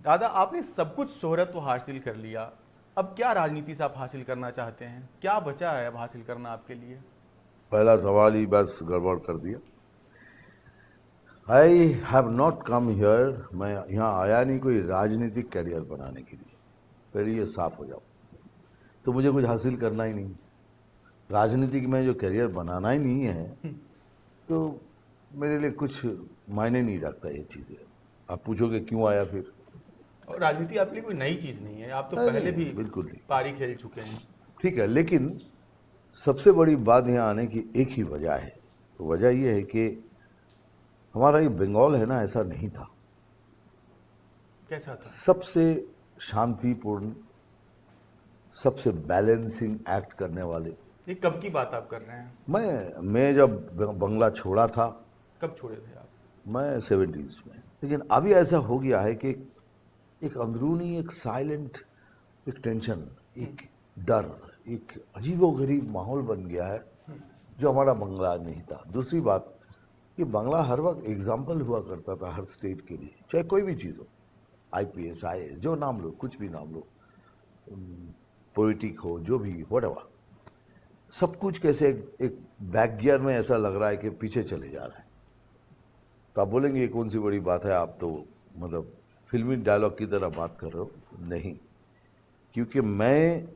दादा, आपने सब कुछ शोहरत तो हासिल कर लिया, अब क्या राजनीति से आप हासिल करना चाहते हैं? क्या बचा है अब हासिल करना आपके लिए? पहला सवाल ही बस गड़बड़ कर दिया। I have not come here, मैं यहाँ आया नहीं कोई राजनीतिक करियर बनाने के लिए। पहले ये साफ हो जाओ। तो मुझे कुछ हासिल करना ही नहीं, राजनीतिक में जो करियर बनाना ही नहीं है, तो मेरे लिए कुछ मायने नहीं रखता ये चीज़ें। आप पूछोगे क्यों आया फिर? और राजनीति आपके लिए कोई नई चीज नहीं है, आप तो नहीं पहले भी नहीं, बिल्कुल नहीं। पारी खेल चुके हैं। ठीक है, लेकिन सबसे बड़ी बात यहाँ आने की एक ही वजह है। तो वजह ये है कि हमारा ये बंगाल है ना, ऐसा नहीं था। कैसा था? सबसे शांतिपूर्ण, सबसे बैलेंसिंग एक्ट करने वाले। ये कब की बात आप कर रहे हैं? मैं जब बंगला छोड़ा था, कब छोड़े थे आप? मैं 70s में। लेकिन अभी ऐसा हो गया है कि एक अंदरूनी, एक साइलेंट, एक टेंशन, एक डर, एक अजीबोगरीब माहौल बन गया है जो हमारा बंगला नहीं था। दूसरी बात, ये बंगला हर वक्त एग्जाम्पल हुआ करता था हर स्टेट के लिए, चाहे कोई भी चीज़ हो, IPS IAS जो नाम लो, कुछ भी नाम लो, पॉलिटिक हो, जो भी व्हाटएवर, सब कुछ कैसे एक बैक गियर में ऐसा लग रहा है कि पीछे चले जा रहा है। तो आप बोलेंगे ये कौन सी बड़ी बात है, आप तो मतलब फिल्मी डायलॉग की तरह बात कर रहे हो। नहीं, क्योंकि मैं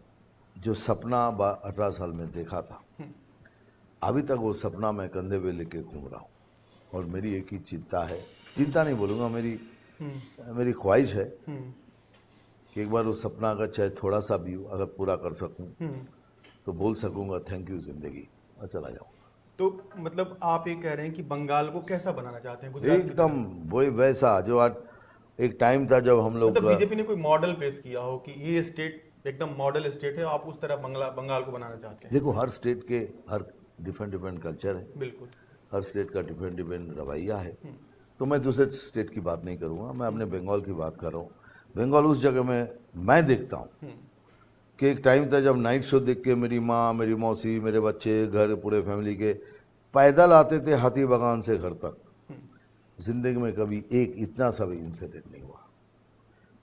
जो सपना 18 साल में देखा था, अभी तक वो सपना मैं कंधे पे लेके घूम रहा हूँ। और मेरी एक ही चिंता है, चिंता नहीं बोलूँगा, मेरी ख्वाहिश है कि एक बार उस सपना अगर चाहे थोड़ा सा भी हो, अगर पूरा कर सकूँ तो बोल सकूँगा थैंक यू जिंदगी, और चला जाऊँगा। तो मतलब आप ये कह रहे हैं कि बंगाल को कैसा बनाना चाहते हैं, गुजरात की एकदम तरह? वही वैसा जो आज एक टाइम था जब हम लोग मतलब बीजेपी ने कोई मॉडल पेश किया हो कि ये स्टेट एकदम मॉडल स्टेट है, आप उस तरह बंगाल को बनाना चाहते हैं? देखो, हर स्टेट के हर डिफरेंट डिफरेंट कल्चर है, बिल्कुल। हर स्टेट का डिफरेंट डिफरेंट रवैया है। तो मैं दूसरे स्टेट की बात नहीं करूँगा, मैं अपने बंगाल की बात कर रहा हूँ। बंगाल उस जगह में मैं देखता हूँ कि एक टाइम था जब नाइट शो देख के मेरी माँ, मेरी मौसी, मेरे बच्चे, घर पूरे फैमिली के पैदल आते थे हाथी बागान से घर तक। जिंदगी में कभी एक इतना सा भी इंसिडेंट नहीं हुआ।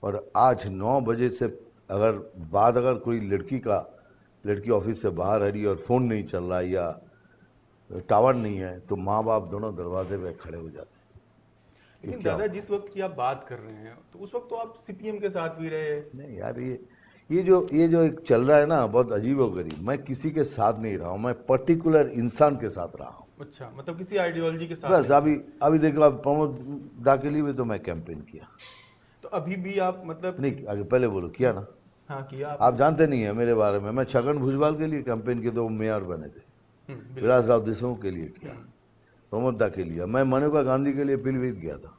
और आज 9 बजे से अगर कोई लड़की ऑफिस से बाहर आ रही है और फ़ोन नहीं चल रहा है या टावर नहीं है, तो माँ बाप दोनों दरवाजे पे खड़े हो जाते हैं। लेकिन क्या दादा, हुआ? जिस वक्त की आप बात कर रहे हैं तो उस वक्त तो आप सीपीएम के साथ भी रहे। नहीं यार, ये जो एक चल रहा है ना, बहुत अजीब व गरीब। मैं किसी के साथ नहीं रहा हूँ, मैं पर्टिकुलर इंसान के साथ रहा हूँ। अच्छा, मतलब किसी आइडियोलॉजी के साथ बस नहीं अभी अभी देखो, अब प्रमोद दा के लिए भी तो मैं कैंपेन किया। तो अभी भी आप मतलब नहीं, आगे पहले बोलो, किया ना? हाँ, किया आप आपने। जानते नहीं है मेरे बारे में, मैं छगन भुजबल के लिए कैंपेन किया तो वो मेयर बने थे। बिल्कुल। विलासराव देशमुख के लिए किया, प्रमोद दा के लिए, मैं मनोका गांधी के लिए पीलीभीत गया था।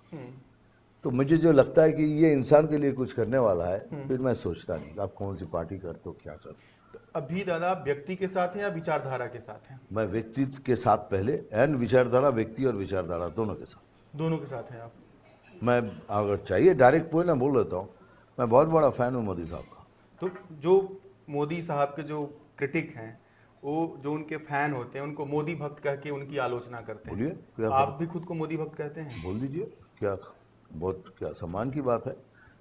तो मुझे जो लगता है कि ये इंसान के लिए कुछ करने वाला है, फिर मैं सोचता नहीं आप कौन सी पार्टी करते हो, क्या करते तो अभी दादा आप व्यक्ति के साथ हैं या विचारधारा के साथ हैं? हो। मैं व्यक्तित्व के साथ पहले, एंड विचारधारा, व्यक्ति और विचारधारा दोनों के साथ। दोनों के साथ हैं आप? मैं अगर चाहिए डायरेक्ट पोई ना बोल लेता हूँ, मैं बहुत बड़ा फैन हूँ मोदी साहब का। तो जो मोदी साहब के जो क्रिटिक हैं, वो जो उनके फैन होते हैं उनको मोदी भक्त कह के उनकी आलोचना करते बोलिए, हैं। क्या आप भी खुद को मोदी भक्त कहते हैं? बोल दीजिए, क्या बहुत क्या सम्मान की बात है।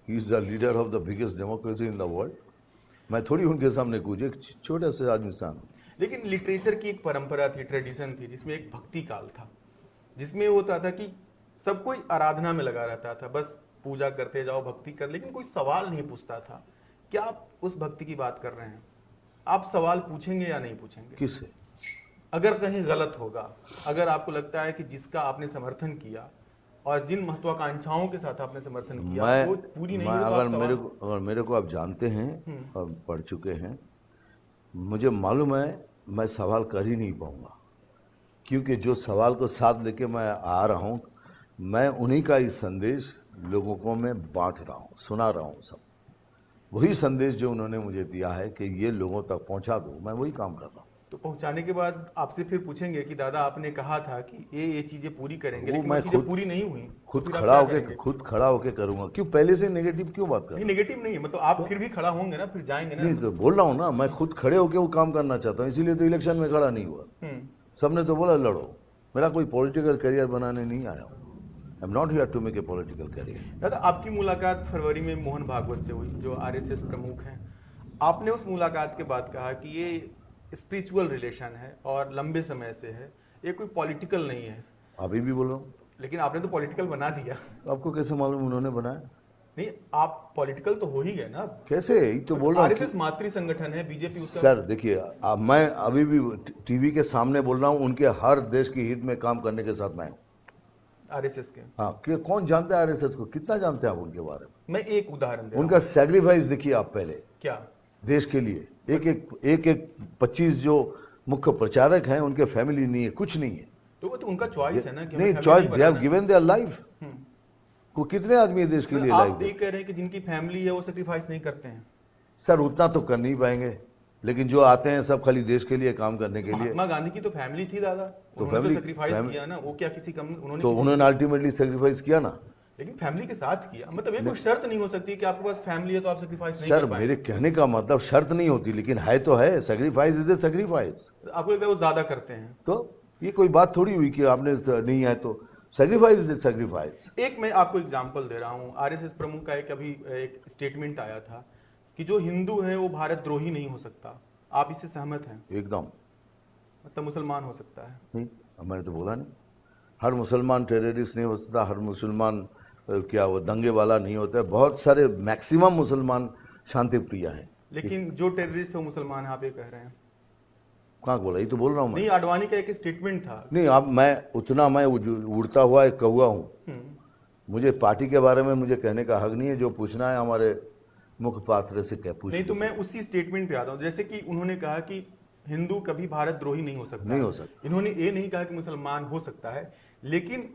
He is the leader of the biggest democracy in the world. मैं थोड़ी उनके सामने कुछ एक छोटे से इंसान हूँ। लेकिन लिटरेचर की एक परंपरा थी, ट्रेडिशन थी, जिसमें एक भक्ति काल था, जिसमें होता था कि सब कोई आराधना में लगा रहता था, बस पूजा करते जाओ, भक्ति कर, लेकिन कोई सवाल नहीं पूछता था। क्या आप उस भक्ति की बात कर रहे हैं? आप सवाल पूछेंगे या नहीं पूछेंगे? किससे? अगर कहीं गलत होगा, अगर आपको लगता है कि जिसका आपने समर्थन किया और जिन महत्वाकांक्षाओं के साथ आपने समर्थन किया वो पूरी नहीं मैं हुई, तो आप सवाल। अगर मेरे को आप जानते हैं और पढ़ चुके हैं, मुझे मालूम है मैं सवाल कर ही नहीं पाऊंगा। क्योंकि जो सवाल को साथ लेके मैं आ रहा हूँ, मैं उन्हीं का ही संदेश लोगों को मैं बांट रहा हूँ, सुना रहा हूँ। सब वही संदेश जो उन्होंने मुझे दिया है कि ये लोगों तक पहुँचा दो, मैं वही काम कर रहा हूँ। तो पहुंचाने के बाद आपसे फिर पूछेंगे कि दादा आपने कहा था कि ये चीजें पूरी करेंगे, वो लेकिन वो मैं चीजें पूरी नहीं हुई, तो खुद फिर आप खड़ा क्या होके करेंगे? करूंगा। क्यों पहले से नेगेटिव क्यों बात कर नहीं, रहे नेगेटिव नहीं है, मतलब आप फिर भी खड़ा होंगे ना, फिर जाएंगे हो? ना, नहीं, तो मतलब। बोल रहा हूँ ना, मैं खुद खड़े होके वो काम करना चाहता हूँ, इसीलिए तो इलेक्शन में खड़ा नहीं हुआ। सबने तो बोला लड़ो, मेरा कोई पॉलिटिकल करियर बनाने नहीं आया हूँ। I am not here to make a political career. दादा, आपकी मुलाकात फरवरी में मोहन भागवत से हुई, जो आरएसएस प्रमुख हैं। आपने उस मुलाकात के बाद कहा कि ये स्पिरिचुअल रिलेशन है और लंबे समय से है, ये कोई पॉलिटिकल नहीं है। अभी भी बोल रहा हूँ। लेकिन आपने तो पॉलिटिकल बना दिया। आपको कैसे मालूम उन्होंने बनाया? नहीं, आप पॉलिटिकल तो हो ही गए ना। कैसे? यही तो बोल रहा हूँ। आरएसएस मातृ संगठन है, बीजेपी उसका। सर देखिए, अब मैं अभी भी टीवी के सामने बोल रहा हूँ, उनके हर देश के हित में काम करने के साथ मैं हूँ। आरएसएस के, हाँ, कि कौन जानता है आरएसएस को? कितना जानते हैं आप उनके बारे में? मैं एक उदाहरण दे रहा उनका सैक्रिफाइस देखिए आप पहले। क्या? देश के लिए एक 25 जो मुख्य प्रचारक हैं, उनके फैमिली नहीं है, कुछ नहीं है। तो वो तो उनका चॉइस है ना कि नहीं, हमें चॉइस, family दे हैव बनाना है। Given their life. को कितने आदमी देश के लिए लाइफ आप ये कह रहे हैं कि जिनकी फैमिली है वो सेक्रीफाइस नहीं करते हैं। सर उतना तो कर नहीं पाएंगे, लेकिन जो आते हैं सब खाली देश के लिए काम करने के लिए। महात्मा गांधी की तो फैमिली थी दादा, उन्होंने तो family- सेक्रीफाइस family- किया ना। वो क्या किसी कम उन्होंने तो किसी- उन्होंने अल्टीमेटली सेक्रीफाइस किया ना। लेकिन फैमिली के साथ किया। मतलब ये कोई शर्त नहीं हो सकती कि आपके पास फैमिली है तो आप सेक्रीफाइस नहीं सर कर पाएंगे। मेरे कहने का मतलब शर्त नहीं होती, लेकिन है तो है। Sacrifice is a sacrifice. आपको लगता है वो ज्यादा करते हैं? तो ये कोई बात थोड़ी हुई कि आपने नहीं है तो सेक्रीफाइस इज ए सेक्रीफाइस। एक मैं आपको एग्जांपल दे रहा हूँ। आरएसएस प्रमुख का एक स्टेटमेंट आया था कि जो हिंदू है वो भारत द्रोही नहीं हो सकता। आप इससे सहमत हैं? एकदम मतलब मुसलमान हो सकता है? नहीं, मैंने तो बोला नहीं। हर मुसलमान टेररिस्ट नहीं हो सकता, हर मुसलमान क्या वो दंगे वाला नहीं होता है। बहुत सारे मैक्सिमम मुसलमान शांति प्रिय हैं। लेकिन जो टेररिस्ट है वो मुसलमान है, आप ये कह रहे हैं? कहाँ बोला? ये तो बोल रहा हूँ मैं। नहीं, आडवाणी का एक स्टेटमेंट था। नहीं, अब मैं उड़ता हुआ एक कौवा हूँ। मुझे पार्टी के बारे में मुझे कहने का हक नहीं है। जो पूछना है हमारे मुख्य पात्र से क्या पूछ। नहीं, तो मैं उसी स्टेटमेंट पे आता हूँ। जैसे कि उन्होंने कहा कि हिंदू कभी भारत द्रोही नहीं हो सकता। नहीं हो सकता। इन्होंने ये नहीं कहा कि मुसलमान हो सकता है। लेकिन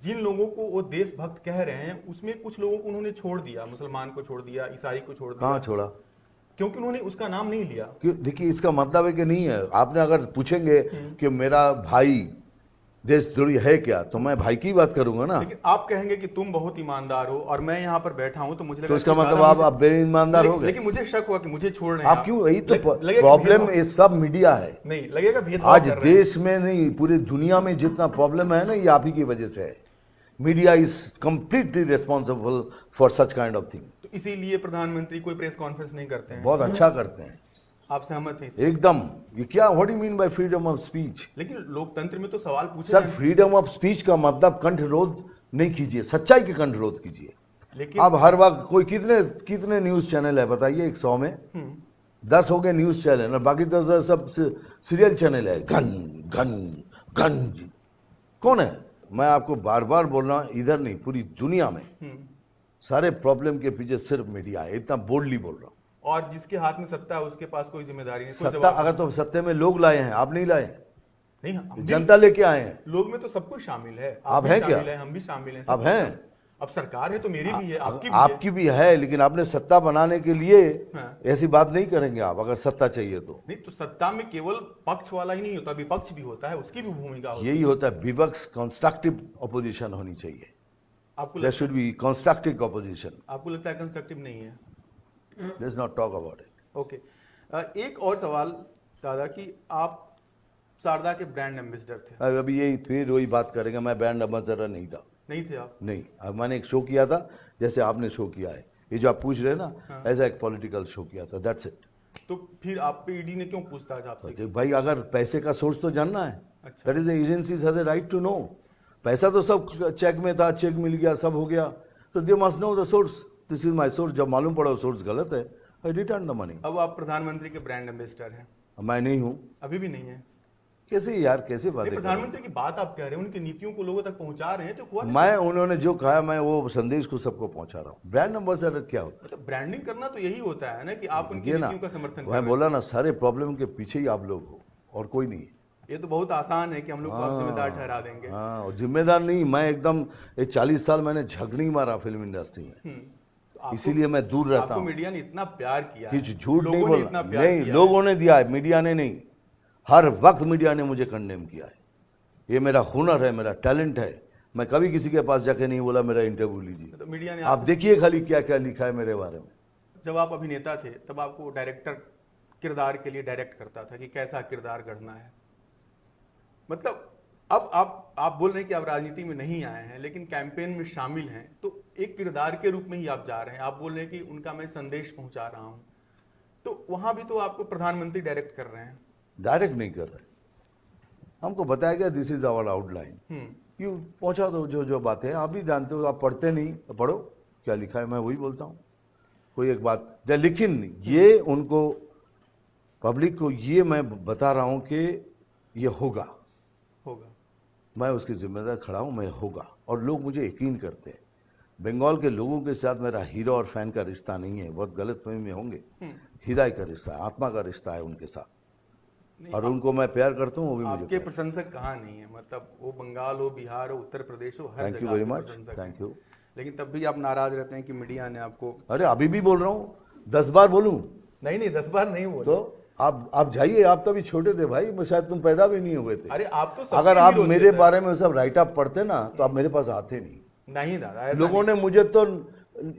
जिन लोगों को वो देशभक्त कह रहे हैं उसमें कुछ लोगों को उन्होंने छोड़ दिया। मुसलमान को छोड़ दिया, ईसाई को छोड़ दिया। कहाँ छोड़ा? क्योंकि उन्होंने उसका नाम नहीं लिया। क्यों? देखिए, इसका मतलब है कि नहीं है। आपने अगर पूछेंगे कि मेरा भाई देशद्रोही है क्या, तो मैं भाई की बात करूंगा ना। लेकिन आप कहेंगे कि तुम बहुत ईमानदार हो और मैं यहाँ पर बैठा हूँ तो मुझे लगा तो इसका कि मतलब दादा आप बेईमानदार हो गए। लेकिन मुझे शक हुआ कि मुझे छोड़ रहे हैं आप क्यों? यही तो लगेगा प्रॉब्लम भेदभाव- ये सब मीडिया है। नहीं लगेगा भेदभाव आज कर रहे हैं। देश में नहीं, पूरी दुनिया में जितना प्रॉब्लम है ना, ये आप ही की वजह से है। Media is completely responsible for such kind of thing. तो इसीलिए प्रधानमंत्री कोई प्रेस कॉन्फ्रेंस नहीं करते हैं। बहुत अच्छा करते हैं, आप सहमत हैं इससे? एकदम। ये क्या, what you mean by freedom of speech? लेकिन लोकतंत्र में तो सवाल पूछे सर जाएंगे। फ्रीडम ऑफ स्पीच का मतलब कंठरोध नहीं कीजिए, सच्चाई के कंठरोध कीजिए। लेकिन अब हर वक्त कोई कितने न्यूज चैनल है बताइए? 100 में 10 हो गए न्यूज चैनल, और बाकी तो सब सीरियल चैनल है। घन घन घन जी कौन है? मैं आपको बार बार बोल रहा हूं, इधर नहीं पूरी दुनिया में सारे प्रॉब्लम के पीछे सिर्फ मीडिया है। इतना बोल्डली बोल रहा हूं। और जिसके हाथ में सत्ता है उसके पास कोई जिम्मेदारी नहीं, कोई सत्ता जवाब अगर तो सत्ते में लोग लाए हैं, आप नहीं लाए। नहीं। हम भी- जनता लेके आए हैं। लोग में तो सब कुछ शामिल है। आप भी हैं क्या? शामिल है, हम भी शामिल हैं, सब आप कुछ हैं? शामिल। अब सरकार है तो मेरी भी है, आपकी भी आपकी भी है, लेकिन आपने सत्ता बनाने के लिए हाँ। ऐसी बात नहीं करेंगे आप। अगर सत्ता चाहिए तो नहीं, तो सत्ता में केवल पक्ष वाला ही नहीं होता, विपक्ष भी होता है, उसकी भी भूमिका होती है। यही होता है। विपक्ष कंस्ट्रक्टिव ऑपोजिशन होनी चाहिए। आपको there should be constructive opposition. आपको लगता है कंस्ट्रक्टिव नहीं है? Let's not talk about it. Okay. एक और सवाल दादा कि आप शारदा के ब्रांड एम्बेसडर थे। अभी यही फिर वही बात करेंगे। मैं ब्रांड एम्बेसडर नहीं था। नहीं थे आप? नहीं, अब मैंने एक शो किया था जैसे आपने शो किया है। ये जो आप पूछ रहे हैं ना, ऐसा एक पॉलिटिकल शो किया था, दैट्स इट। तो फिर आप पे ईडी ने क्यों पूछताछ आपसे की? भाई अगर पैसे का सोर्स तो जानना है, अच्छा। That is the agencies has a right to know. पैसा तो सब चेक में था, चेक मिल गया, सब हो गया, तो they must know the source. This is my source. जब मालूम पड़ा सोर्स गलत है, आई रिटर्न द मनी। अब आप प्रधानमंत्री के ब्रांड एम्बेसडर हैं। मैं नहीं हूं। अभी भी नहीं है? कैसे यार, कैसे बात नहीं, है? प्रधानमंत्री की बात आप कह रहे हैं, उनकी नीतियों को लोगों तक पहुंचा रहे हैं, तो हुआ नहीं? मैं उन्होंने जो कहा मैं वो संदेश को सबको पहुंचा रहा हूँ। ब्रांड एम्बेसडर क्या होता मतलब ब्रांडिंग करना तो यही होता है ना कि आप है? उनकी ये ना, नीतियों का समर्थन कर मैं रहे बोला ना, सारे प्रॉब्लम के पीछे ही आप लोग हो और कोई नहीं है। हैं। ये तो बहुत आसान है कि हम लोग को आप जिम्मेदार ठहरा देंगे। हाँ, और जिम्मेदार नहीं, मैं एकदम 40 साल मैंने झगड़ी मारा फिल्म इंडस्ट्री में, तो आपको- इसीलिए मैं दूर रहता आपको हूँ। मीडिया ने इतना प्यार किया कुछ है, झूठ नहीं लोगों ने इतना बोला। प्यार नहीं, किया लोगों ने दिया है, मीडिया ने नहीं। हर वक्त मीडिया ने मुझे कंडेम किया है। ये मेरा हुनर है, मेरा टैलेंट है। मैं कभी किसी के पास जाके नहीं बोला मेरा इंटरव्यू लीजिए। तो मीडिया ने आप देखिए खाली क्या क्या लिखा है मेरे बारे में। जब आप अभिनेता थे तब आपको डायरेक्टर किरदार के लिए डायरेक्ट करता था कि कैसा किरदार गढ़ना है। मतलब अब आप बोल रहे हैं कि आप राजनीति में नहीं आए हैं लेकिन कैंपेन में शामिल हैं, तो एक किरदार के रूप में ही आप जा रहे हैं। आप बोल रहे हैं कि उनका मैं संदेश पहुंचा रहा हूं, तो वहां भी तो आपको प्रधानमंत्री डायरेक्ट कर रहे हैं। डायरेक्ट नहीं कर रहे, हमको बताया गया this is our outline, you पहुंचा दो जो जो बातें हैं। आप भी जानते हो, आप पढ़ते नहीं तो पढ़ो, क्या लिखा है मैं वही बोलता हूँ। कोई एक बात, लेकिन ये उनको, पब्लिक को ये मैं बता रहा हूँ कि ये होगा, मैं उसकी जिम्मेदार खड़ा हूँ, मैं होगा, और लोग मुझे यकीन करते हैं। बंगाल के लोगों के साथ मेरा हीरो और फैन का रिश्ता नहीं है, बहुत गलत फहमी में होंगे। हृदय का रिश्ता है, आत्मा का रिश्ता है उनके साथ, और उनको मैं प्यार करता हूँ, वो भी मुझे आपके प्रशंसक कहाँ नहीं है, मतलब वो बंगाल हो, बिहार हो, उत्तर प्रदेश हो, हर थैंक यू जगह वेरी आपके मच, प्रशंसक थैंक हैं। यू। लेकिन तब भी आप नाराज रहते हैं कि मीडिया ने आपको। अरे अभी भी बोल रहा हूँ, 10 बार बोलूँ नहीं 10 बार नहीं बोले। तो आप जाइए, आप तो अभी छोटे थे भाई, मैं शायद तुम पैदा भी नहीं हुए थे। अरे आप तो अगर आप मेरे बारे में सब राइट अप पढ़ते ना तो आप मेरे पास आते नहीं दादा, ऐसा लोगों ने मुझे तो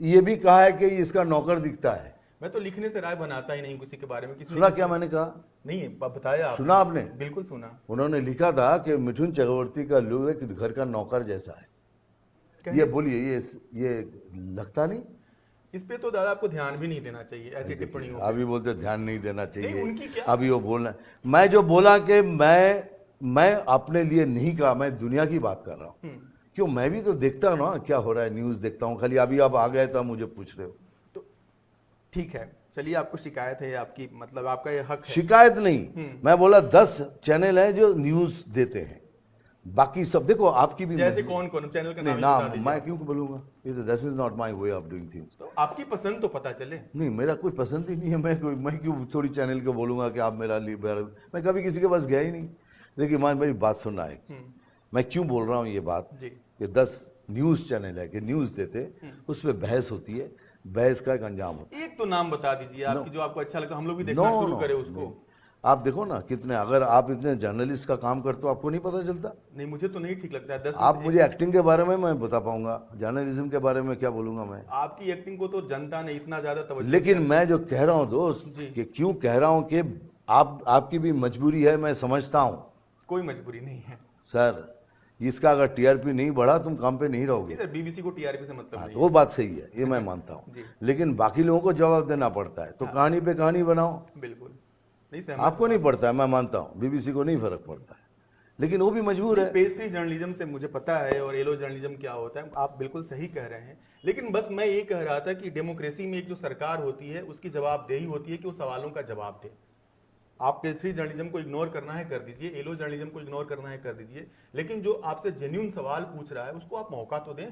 ये भी कहा है कि इसका नौकर दिखता है। मैं तो लिखने से राय बनाता ही नहीं किसी के बारे में। किसी सुना क्या मैंने कहा? नहीं बताया आप। सुना आपने? बिल्कुल सुना। उन्होंने लिखा था कि मिथुन चक्रवर्ती का लुक एक घर का नौकर जैसा है। ये बोलिए, ये लगता नहीं? इस पे तो दादा आपको ध्यान भी नहीं देना चाहिए ऐसी टिप्पणियों पे। अभी बोलते ध्यान नहीं देना चाहिए, उनकी क्या? अभी वो बोलना, मैं जो बोला कि मैं अपने लिए नहीं कहा, मैं दुनिया की बात कर रहा हूँ। क्यों, मैं भी तो देखता हूँ ना क्या हो रहा है, न्यूज देखता हूँ। खाली अभी आप आ गए तो मुझे पूछ रहे हो, तो ठीक है, चलिए आपको शिकायत है आपकी, मतलब आपका ये हक है। शिकायत नहीं, मैं बोला 10 चैनल है जो न्यूज देते हैं, बाकी सब देखो आपकी भी। जैसे कौन चैनल का नाम ना बता दीजिए। मैं क्यों बोलूंगा, ये तो this is not my way of doing things. तो आपकी पसंद तो पता चले। नहीं, मेरा कोई पसंद ही नहीं है, मैं क्यों थोड़ी चैनल को बोलूंगा कि आप मेरा मैं कभी किसी के पास गया ही नहीं। देखिए मान मेरी बात सुनना है, मैं क्यों बोल रहा हूँ ये बात कि 10 न्यूज चैनल है कि न्यूज देते, उसमें बहस होती है, बहस का एक अंजाम होता है। एक तो नाम बता दीजिए आपकी जो आपको अच्छा लगा, हम लोग भी देखना शुरू करें उसको। आप देखो ना कितने, अगर आप इतने जर्नलिस्ट का काम करते हो आपको नहीं पता चलता? नहीं मुझे तो नहीं ठीक लगता है। 10 आप मुझे एक्टिंग के बारे में मैं बता पाऊंगा, जर्नलिज्म के बारे में क्या बोलूंगा मैं? आपकी एक्टिंग को तो जनता ने इतना ज्यादा तवज्जो। लेकिन मैं जो कह रहा हूँ दोस्त, कि क्यों कह रहा हूँ कि आपकी भी मजबूरी है, मैं समझता हूँ। कोई मजबूरी नहीं है सर, इसका अगर टीआरपी नहीं बढ़ा तुम काम पे नहीं रहोगे। सर बीबीसी को टीआरपी से मतलब नहीं वो बात सही है, ये मैं मानता हूँ, लेकिन बाकी लोगों को जवाब देना पड़ता है, तो कहानी पे कहानी बनाओ। बिल्कुल नहीं, आपको नहीं पड़ता है, मैं मानता हूँ, बीबीसी को नहीं फर्क पड़ता है, लेकिन वो भी मजबूर है। पेज 3 जर्नलिज्म से मुझे पता है, और येलो जर्नलिज्म क्या होता है, आप बिल्कुल सही कह रहे हैं। लेकिन बस मैं ये कह रहा था कि डेमोक्रेसी में एक जो सरकार होती है उसकी जवाबदेही होती है कि वो सवालों का जवाब दे। आप पेज 3 जर्नलिज्म को इग्नोर करना है कर दीजिए, येलो जर्नलिज्म को इग्नोर करना है कर दीजिए, लेकिन जो आपसे जेन्युइन सवाल पूछ रहा है उसको आप मौका तो दें।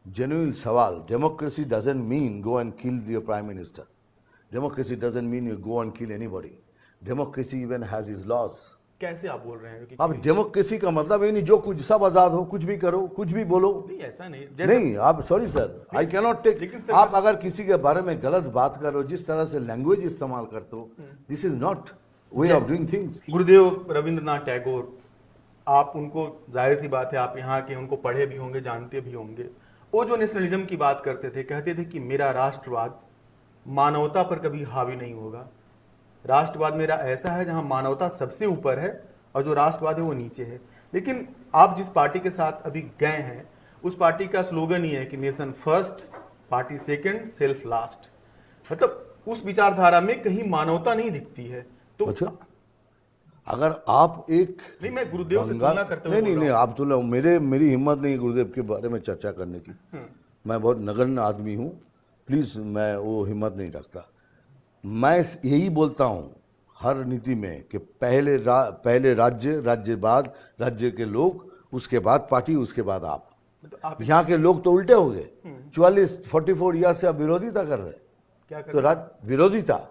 जेन्युइन सवाल, democracy doesn't mean go and kill your prime minister, democracy doesn't mean you go and kill anybody, democracy even has is laws. कैसे आप बोल रहे हैं कि अब डेमोक्रेसी का मतलब ये नहीं जो कुछ सब आजाद हो, कुछ भी करो, कुछ भी बोलो। नहीं ऐसा नहीं, नहीं आप, sorry sir, I can not take. आप अगर किसी के बारे में गलत बात करो, जिस तरह से लैंग्वेज इस्तेमाल करते हो, this is not way of doing things. Gurudev Rabindranath Tagore, आप उनको, जाहिर सी बात है आप यहाँ के, उनको पढ़े भी होंगे, जानते भी होंगे। वो जो नेशनलिज्म की बात करते थे, कहते थे कि मेरा राष्ट्रवाद मानवता पर कभी हावी नहीं होगा। राष्ट्रवाद मेरा ऐसा है जहां मानवता सबसे ऊपर है और जो राष्ट्रवाद है वो नीचे है। लेकिन आप जिस पार्टी के साथ अभी गए हैं, उस पार्टी का स्लोगन ही है कि nation first, party second, self last. मतलब उस विचारधारा में कहीं मानवता नहीं दिखती है। तो अच्छा, अगर आप एक, नहीं मैं गुरुदेव से तुलना करते हुए नहीं आप तुलना, मेरी हिम्मत नहीं गुरुदेव के बारे में चर्चा करने की। मैं बहुत नगण्य आदमी हूँ, प्लीज मैं वो हिम्मत नहीं रखता। मैं यही बोलता हूँ हर नीति में कि पहले राज्य बाद राज्य के लोग, उसके बाद पार्टी, उसके बाद आप। यहाँ के लोग तो उल्टे हो गए, 44 ईयर से अब विरोधिता कर रहे हैं। क्या कर तो विरोधिता,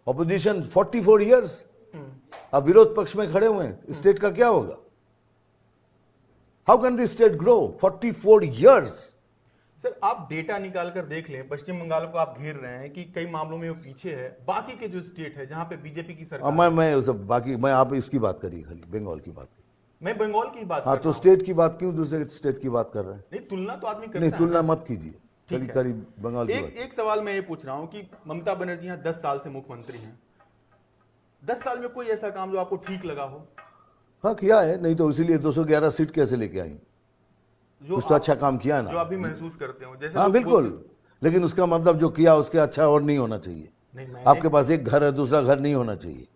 ऑपोजिशन 44 ईयर्स, अब विरोध पक्ष में खड़े हुए हैं। स्टेट का क्या होगा? How can the state grow 44 years? Sir आप डेटा निकाल कर देख लें, पश्चिम बंगाल को आप घेर रहे हैं कि कई मामलों में वो पीछे है। बाकी के जो स्टेट है जहां पे बीजेपी की सरकार, मैं सब बाकी, मैं आप इसकी बात करिए, खाली बंगाल की बात, मैं बंगाल की बात। हाँ, तो स्टेट की बात क्यों दूसरे स्टेट की बात कर रहे हैं? नहीं तुलना तो आदमी करता नहीं, है। तुलना मत कीजिए, खाली बंगाल की बात। एक सवाल मैं ये पूछ रहा हूं कि ममता बनर्जी यहाँ 10 साल से मुख्यमंत्री हैं। 10 साल में कोई ऐसा काम जो आपको ठीक लगा हो? हाँ किया है, नहीं तो इसीलिए 211 सीट कैसे लेके आई? कुछ तो अच्छा काम किया जो ना। आप भी महसूस करते हो, जैसे हाँ लोग बिल्कुल, बोलते- लेकिन उसका मतलब जो किया उसके अच्छा और नहीं होना चाहिए। नहीं मैंने आपके पास एक घर है, दूसरा घर नहीं होना चाहिए।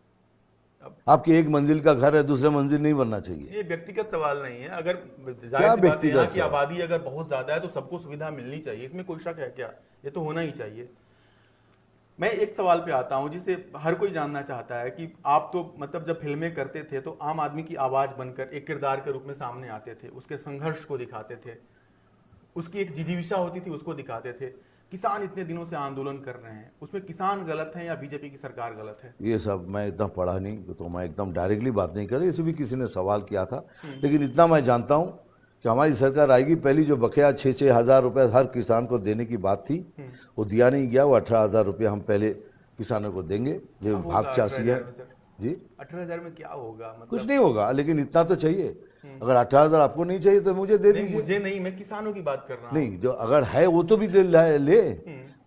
अब- आपकी एक मंजिल का घर है, दूसरे मंजिल नहीं बनना चाहिए। ये व्यक्तिगत सवाल नहीं है। अगर जाहिर सी क्या बात है, व्यक्तिगत यहाँ की सवाल? आबादी अगर बहुत ज्यादा है तो सबको सुविधा मिलनी चाहिए, इसमें कोई शक है क्या? ये तो होना ही चाहिए। मैं एक सवाल पे आता हूँ जिसे हर कोई जानना चाहता है कि आप तो मतलब जब फिल्में करते थे तो आम आदमी की आवाज बनकर एक किरदार के रूप में सामने आते थे, उसके संघर्ष को दिखाते थे, उसकी एक जिजीविषा होती थी उसको दिखाते थे। किसान इतने दिनों से आंदोलन कर रहे हैं, उसमें किसान गलत है या बीजेपी की सरकार गलत है? ये सब मैं इतना पढ़ा नहीं, तो मैं एकदम डायरेक्टली बात नहीं कर रही। इसे भी किसी ने सवाल किया था, लेकिन इतना मैं जानता हूँ कि हमारी सरकार आएगी, पहली जो बकाया 6-6 हज़ार रुपये हर किसान को देने की बात थी वो दिया नहीं गया। वो 18,000 रुपये हम पहले किसानों को देंगे जो क्या भाग होगा चासी है। 18,000 में सर? जी 18,000 में क्या होगा? कुछ मतलब नहीं होगा, लेकिन इतना तो चाहिए। अगर 18,000 आपको नहीं चाहिए तो मुझे दे नहीं, दीजिए। मुझे नहीं, मैं किसानों की बात कर रहा हूँ। नहीं, जो अगर है वो तो भी ले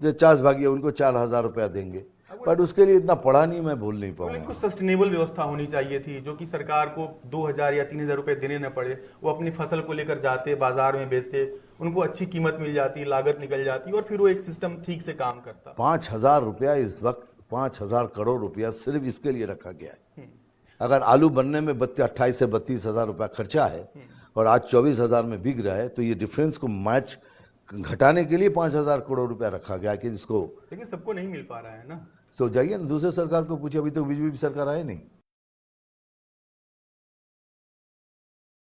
जो 50 भागी उनको 4,000 रुपया देंगे, बट उसके लिए इतना पढ़ा नहीं, मैं बोल नहीं तो पाऊंगा। इनको सस्टेनेबल व्यवस्था होनी चाहिए थी, जो कि सरकार को 2,000 या 3,000 रुपए देने न पड़े। वो अपनी फसल को लेकर जाते, बाजार में बेचते, उनको अच्छी कीमत मिल जाती, लागत निकल जाती और फिर वो एक सिस्टम ठीक से काम करता। 5,000 रुपया इस वक्त, 5,000 करोड़ रुपया सिर्फ इसके लिए रखा गया है। अगर आलू बनने में 28 से 32,000 रुपया खर्चा है और आज 24,000 में बिक रहा है, तो ये डिफरेंस को मैच घटाने के लिए 5,000 करोड़ रुपया रखा गया कि इसको। लेकिन सबको नहीं मिल पा रहा है ना। तो जाइए ना दूसरे सरकार को पूछिए, अभी तो बीजेपी सरकार आए नहीं।